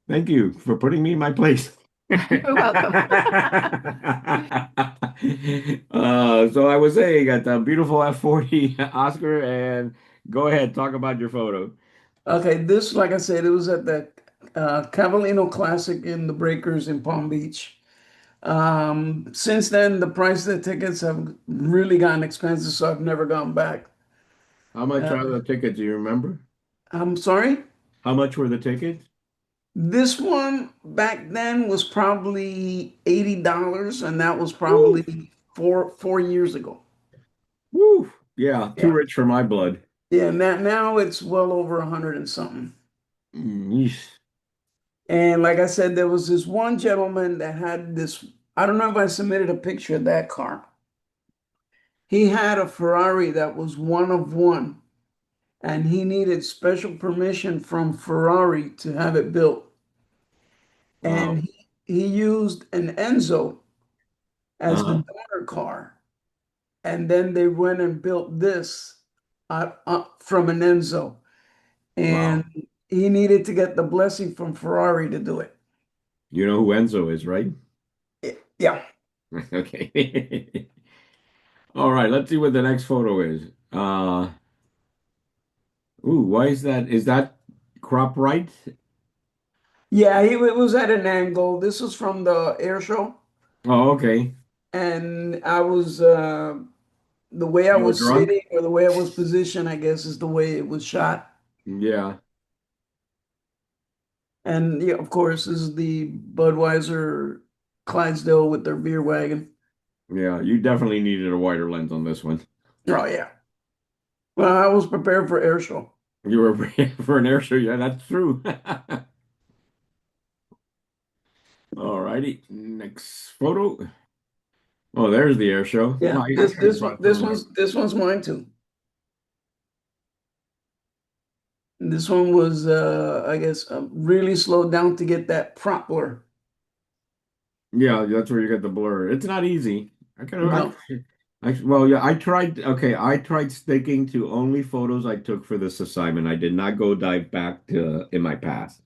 Thank you for putting me in my place. You're welcome. So I was saying, got the beautiful F40 Oscar, and go ahead, talk about your photo. Okay, this, like I said, it was at the Cavallino Classic in the Breakers in Palm Beach. Since then, the price of the tickets have really gotten expensive, so I've never gone back. How much Uh, are the tickets? Do you remember? I'm sorry. How much were the tickets? This one back then was probably $80, and that was Woo, probably four years ago. woo. Yeah, too Yeah. rich for my blood. Yeah, now it's well over 100 and something. Yeesh. And like I said, there was this one gentleman that had this. I don't know if I submitted a picture of that car. He had a Ferrari that was one of one, and he needed special permission from Ferrari to have it built. And Wow. he used an Enzo as the Uh-huh. donor car. And then they went and built this from an Enzo. And Wow. he needed to get the blessing from Ferrari to do it. You know who Enzo is, right? Yeah. Okay. All right, let's see what the next photo is. Ooh, why is that? Is that crop right? Yeah, it was at an angle. This was from the air show. Oh, okay. And I was the way I You were was drunk? sitting or the way I was positioned, I guess, is the way it was shot. Yeah. And yeah, of course, this is the Budweiser Clydesdale with their beer wagon. Yeah, you definitely needed a wider lens on this one. Oh yeah. Well, I was prepared for air show. You were for an air show. Yeah, that's true. All righty. Next photo. Oh, there's the air show. Yeah, Oh, I kind of brought some of my. this one's mine too. And this one was I guess really slowed down to get that prop blur. Yeah, that's where you get the blur. It's not easy. I kind of, No. well, yeah, I tried. Okay, I tried sticking to only photos I took for this assignment. I did not go dive back to in my past.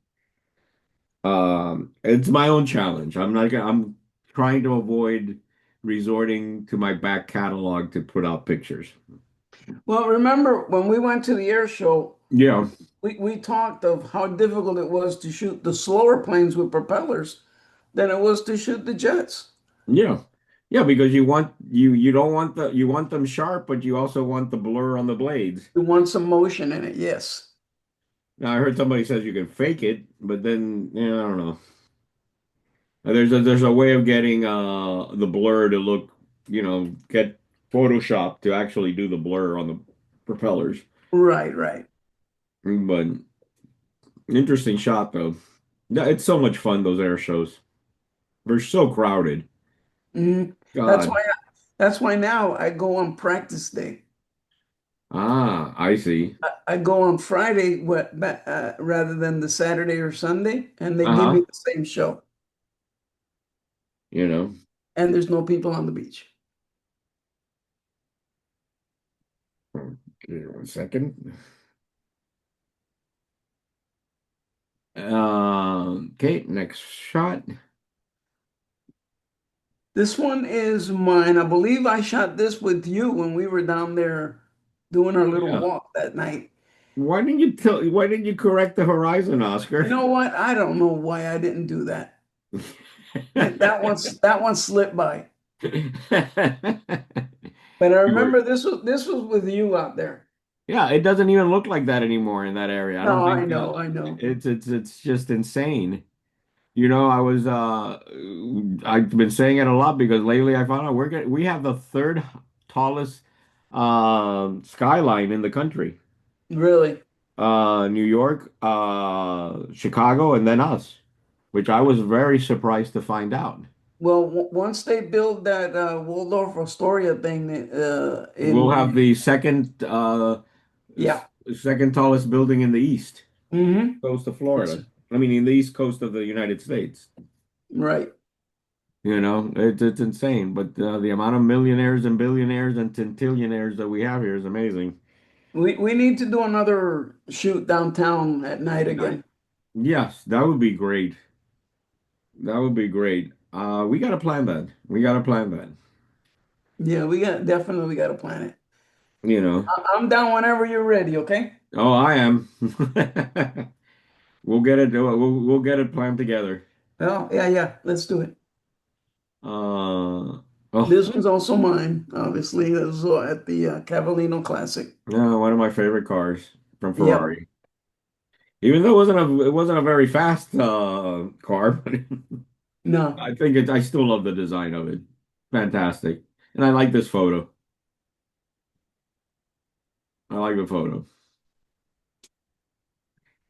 It's my own challenge. I'm trying to avoid resorting to my back catalog to put out pictures. Well, remember when we went to the air show, Yeah, we talked of how difficult it was to shoot the slower planes with propellers than it was to shoot the jets. yeah, yeah. Because you don't want you want them sharp, but you also want the blur on the blades. You want some motion in it, yes. Now I heard somebody says you can fake it, but then yeah, I don't know. There's a way of getting the blur to look, get Photoshop to actually do the blur on the propellers. Right, right. But interesting shot though. Yeah, it's so much fun, those air shows. They're so crowded. Mhm. That's God. why that's why now I go on practice day. Ah, I see. I go on Friday rather than the Saturday or Sunday, and they give me Uh-huh. the same show, You know. and there's no people on the beach. Give me 1 second. Okay, next shot. This one is mine. I believe I shot this with you when we were down there doing our Oh little yeah. walk that night. Why didn't you correct the horizon, You Oscar? know what? I don't know why I didn't do that. That one slipped by. But I You were, remember this was with you out there. yeah, it doesn't even look like that anymore in that area. I don't No, I think know, I know. it's just insane. I was I've been saying it a lot because lately I found out we have the third tallest skyline in the country. Really. New York, Chicago, and then us, which I was very surprised to find out. Well, once they build that Waldorf Astoria thing We'll have in the yeah. second tallest building in the East Coast of Yes, Florida. sir. I mean, in the East Coast of the United States. Right. It's insane. But the amount of millionaires and billionaires and centillionaires that we have here is amazing. We need to do another shoot downtown at night Night. again. Yes, that would be great. That would be great. We got to plan that. We got to plan that. Yeah, we got definitely got to plan it. You know. I'm down whenever you're ready, okay? Oh, I am. We'll get it. We'll get it planned together. Oh, yeah, yeah. Let's do it. Oh, This one's also mine, obviously. This was at the Cavallino Classic. no, one of my favorite cars from Yep. Ferrari. Even though it wasn't a very fast car, but No. I still love the design of it. Fantastic. And I like this photo. I like the photo.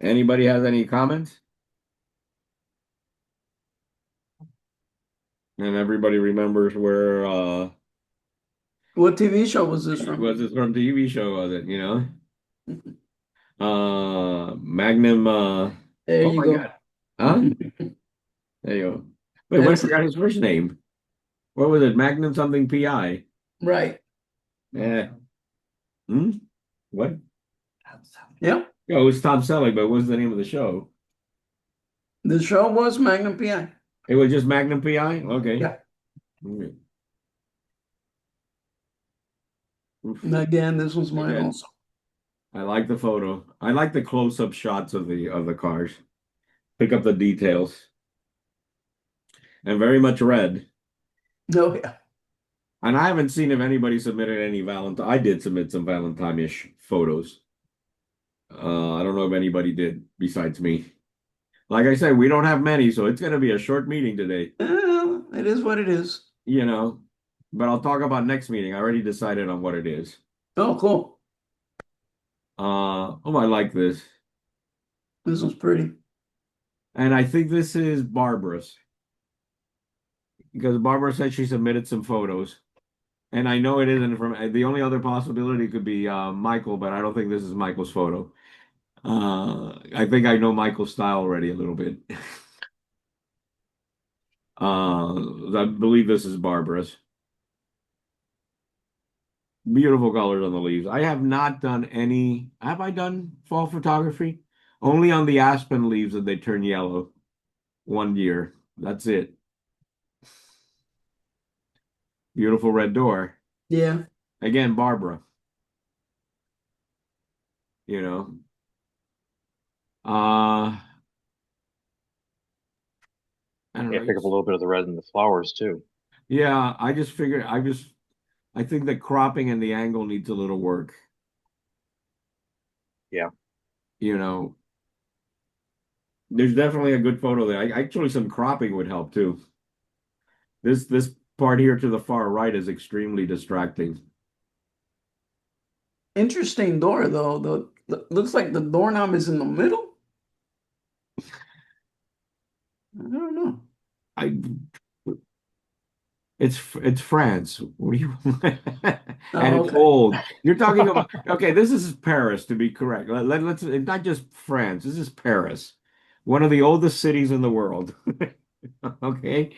Anybody has any comments? And everybody remembers where What TV show was this from? was this from TV show was it, Magnum There oh you my go. God. Huh? There you go. Wait, what I That's it. forgot his first name. What was it? Magnum something PI. Right. Eh. Hmm? What? Yep. Yeah, it was Tom Selleck, but what was the name of the show? The show was Magnum PI. It was just Magnum PI? Okay. Yeah. Okay. And Oof. again, this was mine Again, also. I like the photo. I like the close-up shots of the cars. Pick up the details. And very much red. Oh, yeah. And I haven't seen if anybody submitted any Valentine. I did submit some Valentine-ish photos. I don't know if anybody did besides me. Like I said, we don't have many, so it's going to be a short meeting today, It is what it is. you know. But I'll talk about next meeting. I already decided on what it is. Oh, cool. Oh, I like this. This was pretty. And I think this is Barbara's because Barbara said she submitted some photos. And I know it isn't from the only other possibility could be Michael, but I don't think this is Michael's photo. I think I know Michael's style already a little bit. I believe this is Barbara's. Beautiful colors on the leaves. I have not done any. Have I done fall photography? Only on the aspen leaves that they turn yellow 1 year. That's it. Beautiful red door. Yeah. Again, Barbara, you know. Uh, I don't Yeah, know. pick up a little bit of the red in the flowers too. Yeah, I just figured I think the cropping and the angle needs a little work. Yeah. You know, there's definitely a good photo there. Actually, some cropping would help too. This part here to the far right is extremely distracting. Interesting door, though. Looks like the doorknob is in the middle. I don't know. I it's France. What do you and Oh, it's okay. old. You're talking about okay, this is Paris to be correct. Let's it's not just France. This is Paris, one of the oldest cities in the world. Okay.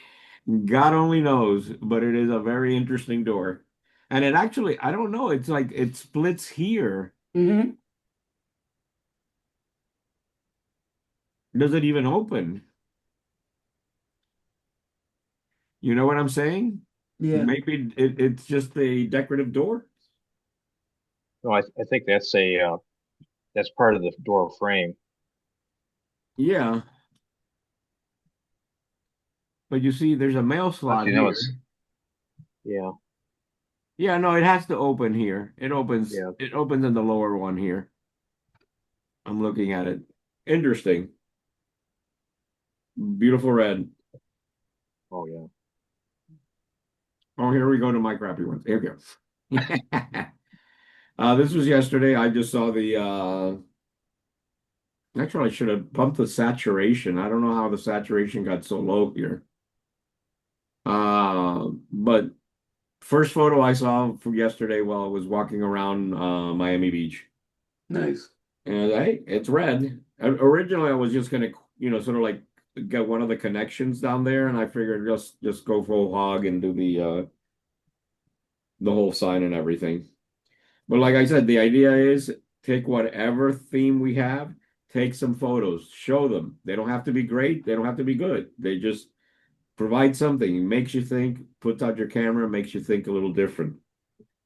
God only knows, but it is a very interesting door. And it actually, I don't know, it's like it splits here. Hmm. Does it even open? You know what I'm saying? Yeah. Maybe it's just a decorative door. No, I think that's part of the door frame. Yeah, but you see, there's a mail slot Actually, no, it's here. yeah, Yeah, no, it has to open here. It opens. yeah. It opens in the lower one here. I'm looking at it. Interesting. Beautiful red. Oh yeah. Oh, here we go to my crappy ones. Here we go. This was yesterday. I just saw the actually I should have pumped the saturation. I don't know how the saturation got so low here. But first photo I saw from yesterday while I was walking around Miami Beach. Nice. And hey, it's red. Originally I was just gonna, sort of like get one of the connections down there, and I figured just go full hog and do the whole sign and everything. But like I said, the idea is take whatever theme we have, take some photos, show them. They don't have to be great, they don't have to be good. They just provide something, makes you think, puts out your camera, makes you think a little different,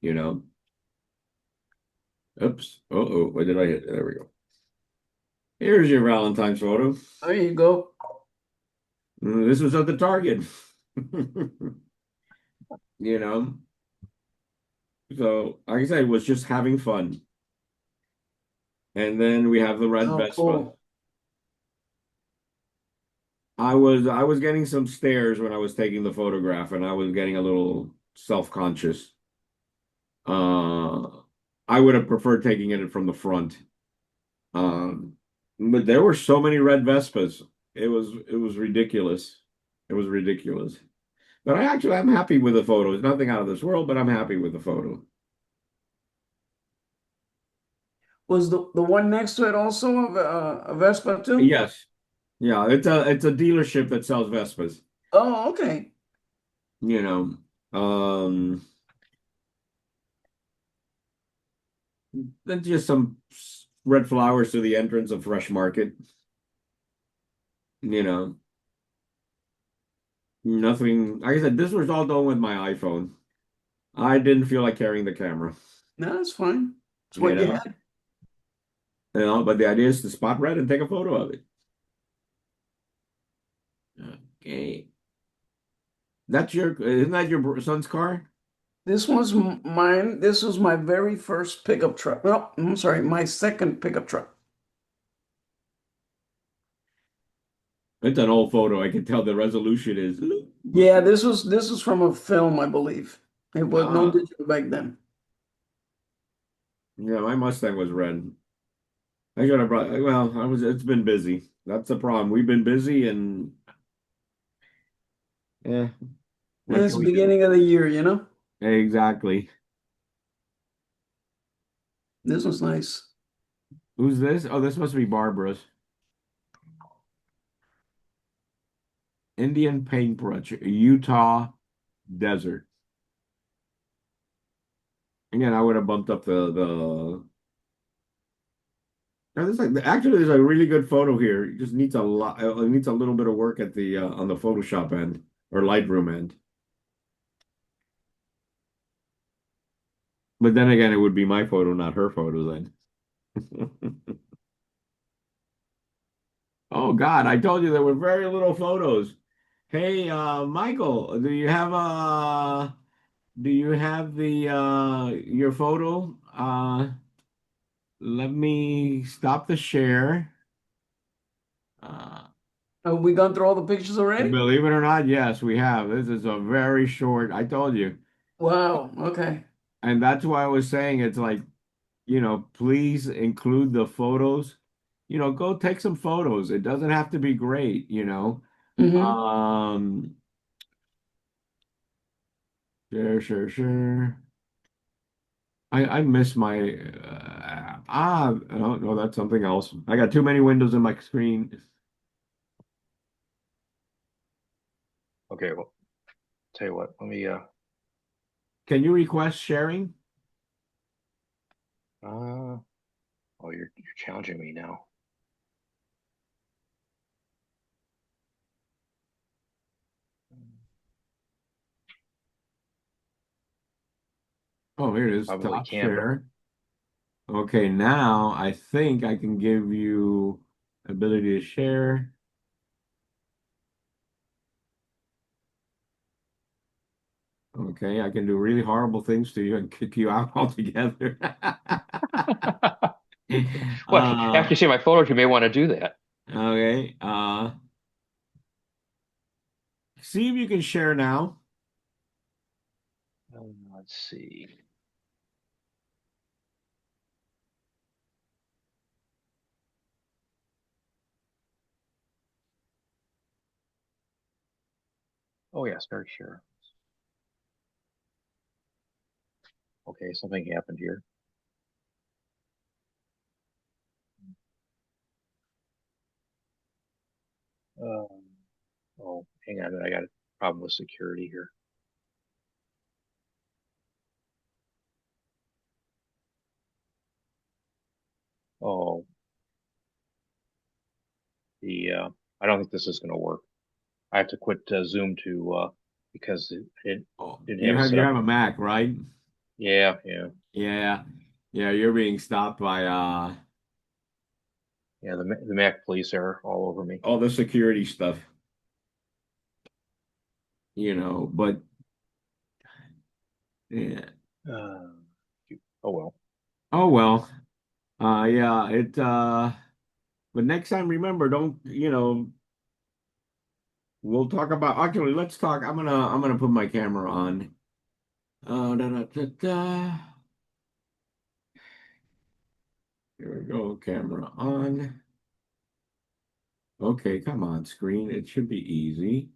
you know. Oops. Uh-oh, what did I hit? There we go. Here's your Valentine's photo. There you go. This was at the Target. You know. So, like I said, it was just having fun. And then we have the red Oh, Vespa. cool. I was getting some stares when I was taking the photograph, and I was getting a little self-conscious. Uh, I would have preferred taking it from the front. Um, but there were so many red Vespas. It was ridiculous. It was ridiculous. But I'm happy with the photo. It's nothing out of this world, but I'm happy with the photo. Was the one next to it also a Vespa too? Yes. Yeah, it's a dealership that sells Vespas, Oh, okay. you know. Um then just some red flowers to the entrance of Fresh Market, you know. Nothing, like I said, this was all done with my iPhone. I didn't feel like carrying the camera, No, that's fine. It's you what you know. had. But the idea is to spot red and take a photo of it. Okay. Isn't that your son's car? This was mine. This was my very first pickup truck. Well, I'm sorry, my second pickup truck. It's an old photo. I can tell the resolution is. Yeah, this was from a film, I believe. It was no Ah, digital back then. yeah, my Mustang was red. I should have brought, well, it's been busy. That's the problem. We've been busy and, yeah, And what it's can the we do? beginning of the year, you know? Exactly. This was nice. Who's this? Oh, this must be Barbara's. Indian paintbrush, Utah desert. Again, I would have bumped up the. Now, there's a really good photo here. It just needs a lot. It needs a little bit of work at the on the Photoshop end or Lightroom end. But then again, it would be my photo, not her photo then. Oh God, I told you there were very little photos. Hey, Michael, do you have the your photo? Let me stop the share. Uh, Have we gone through all the pictures already? Believe it or not, yes, we have. This is a very short, I told you. Wow. Okay. And that's why I was saying it's like, please include the photos. Go take some photos. It doesn't have to be great. Hmm. Um, sure, sure, sure. I miss my oh no, that's something else. I got too many windows in my screen. Okay, well, tell you what, let me Can you request sharing? uh oh, you're challenging me now. Oh, here it is. Probably Top can, but share. Okay, now I think I can give you ability to share. Okay, I can do really horrible things to you and kick you out altogether. well, after Uh, you see my photos, you may want to do that. okay. See if you can share now. Let's see. Oh yeah, start share. Okay, something happened here. Um, oh, hang on, I got a problem with security here. Oh, The I don't think this is going to work. I have to quit Zoom to because it Oh, didn't have it you set up. have a Mac, right? Yeah, yeah, Yeah. Yeah, you're being stopped by yeah. The Mac police are all over me. all the security stuff, but yeah. Uh, oh well. Oh well. Yeah, but next time remember, don't, we'll talk about actually let's talk. I'm gonna put my camera on. Da, da, da, da. Here we go, camera on. Okay, come on, screen. It should be easy.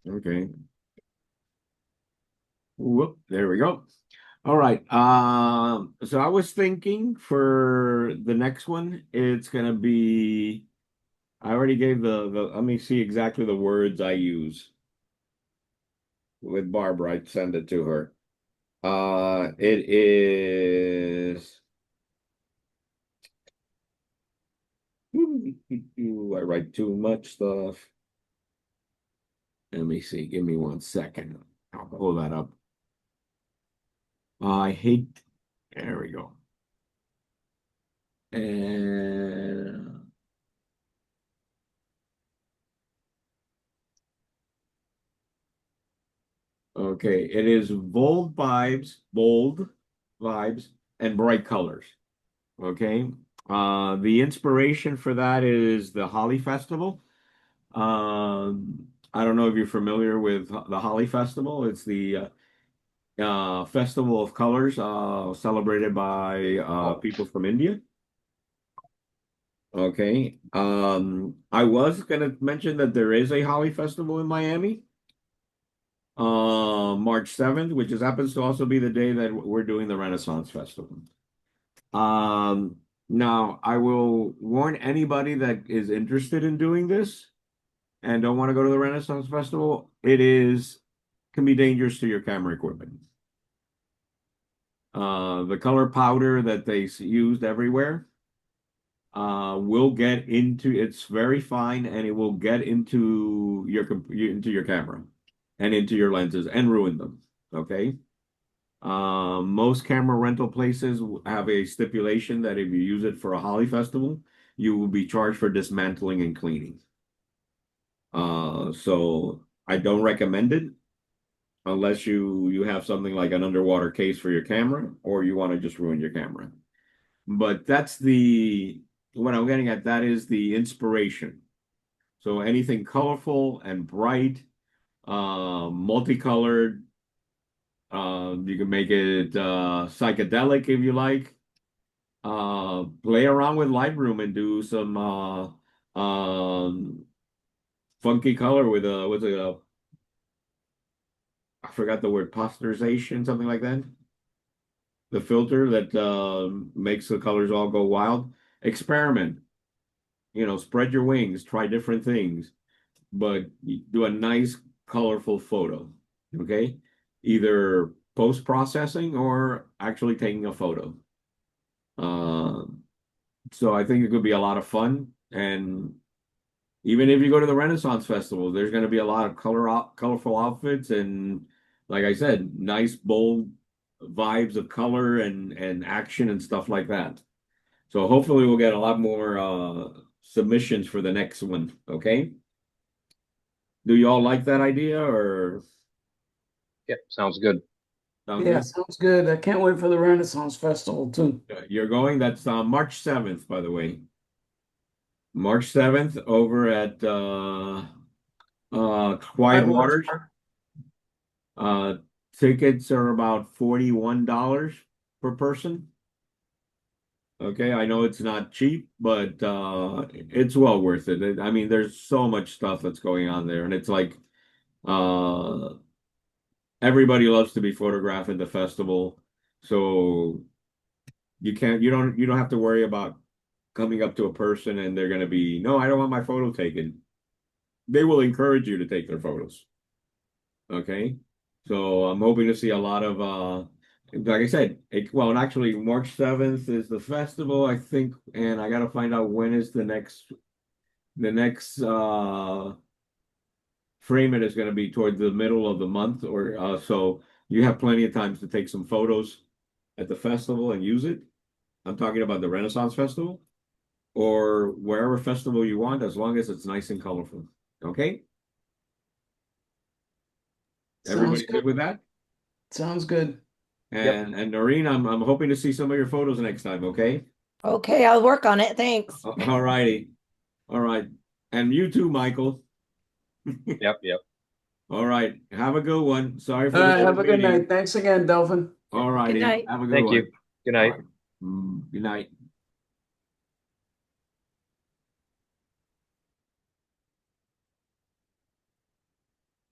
Okay. Whoop, there we go. All right. So I was thinking for the next one, it's gonna be. I already gave the. Let me see exactly the words I use with Barbara. I'd send it to her. It is. I write too much stuff. Let me see. Give me 1 second. I'll pull that up. I hate. There we go. And okay, it is bold vibes, and bright colors. Okay. The inspiration for that is the Holly Festival. I don't know if you're familiar with the Holly Festival. It's the Festival of Colors, celebrated by people from India. Okay. I was gonna mention that there is a Holly Festival in Miami, March 7th, which happens to also be the day that we're doing the Renaissance Festival. Um, Now I will warn anybody that is interested in doing this and don't want to go to the Renaissance Festival. Can be dangerous to your camera equipment. The color powder that they used everywhere will get into it's very fine and it will get into your camera and into your lenses and ruin them. Okay. Most camera rental places have a stipulation that if you use it for a Holly Festival, you will be charged for dismantling and cleaning. So I don't recommend it unless you have something like an underwater case for your camera or you want to just ruin your camera. But that's the what I'm getting at. That is the inspiration. So anything colorful and bright, multicolored, you can make it psychedelic if you like. Play around with Lightroom and do some funky color with what's it? I forgot the word, posterization, something like that. The filter that makes the colors all go wild. Experiment. Spread your wings, try different things, but do a nice, colorful photo. Okay, either post-processing or actually taking a photo. Uh, so I think it could be a lot of fun. And even if you go to the Renaissance Festival, there's going to be a lot of colorful outfits and, like I said, nice, bold vibes of color and action and stuff like that. So hopefully we'll get a lot more submissions for the next one. Okay. Do you all like that idea or Yeah, sounds good. sound Yeah, good? sounds good. I can't wait for the Renaissance Festival too. You're going? That's March 7th, by the way. March 7th over at Quiet Whitewater Waters. Park. Uh, Tickets are about $41 per person. Okay, I know it's not cheap, but it's well worth it. I mean, there's so much stuff that's going on there, and it's like uh, everybody loves to be photographed at the festival, so you don't have to worry about coming up to a person and they're going to be, no, I don't want my photo taken. They will encourage you to take their photos. Okay. So I'm hoping to see a lot of like I said, well, actually, March 7th is the festival, I think, and I got to find out when is the next frame it is going to be toward the middle of the month, or so you have plenty of times to take some photos at the festival and use it. I'm talking about the Renaissance Festival or wherever festival you want, as long as it's nice and colorful. Okay? Sounds Everybody good. good with that? Sounds good. Yep. And Noreen, I'm hoping to see some of your photos next time, okay? Okay, I'll work on it. Thanks. All righty. All right. And you too, Michael. Yep. Yep. All right. Have a good one. Sorry All for the right, have short a good meeting. night. Thanks again, Delvin. All Good righty. night. Have a good Thank you. one. Good All night. right. Good night.